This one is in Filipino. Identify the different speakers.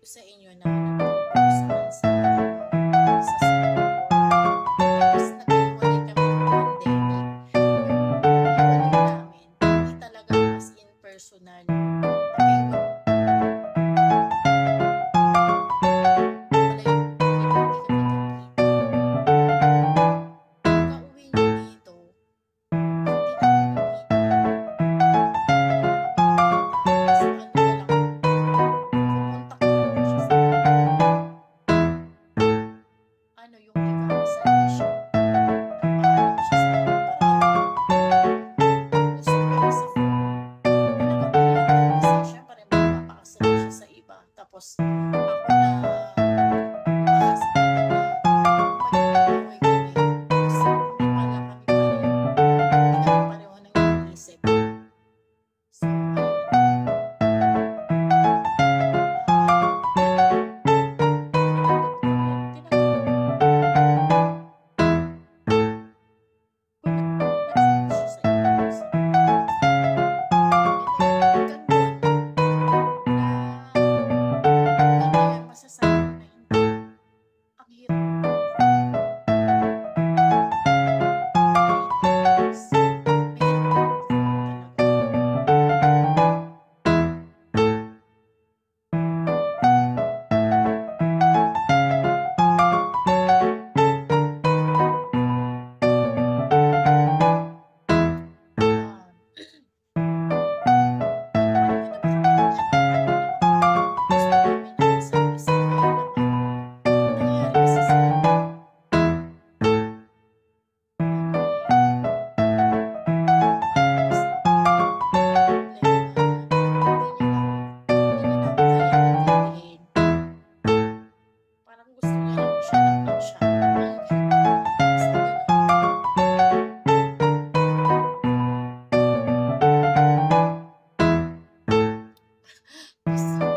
Speaker 1: sa inyo na nagturo sa Singapore. Tapos naghiwalay kami nung pandemic. Yung hiwalay namin, hindi talaga as in personal. Naghiwalay hindi kami nagkita. Pagka-uwi niya dito, hindi na kami nagkita. Yung ikakasal na siya. Nagpaalam siya sa parating. Usap kami sa phone. Talagang iyakan kasi syempre magpapakasal na siya sa iba. Tapos ako na umahas sa kanya na maghihiwalay kami. Tapos hindi pala kami pareho. Hindi kami pareho ng iniisip. So, ayun. Parang gusto niya lang siya lang ng siya. Basta ganun.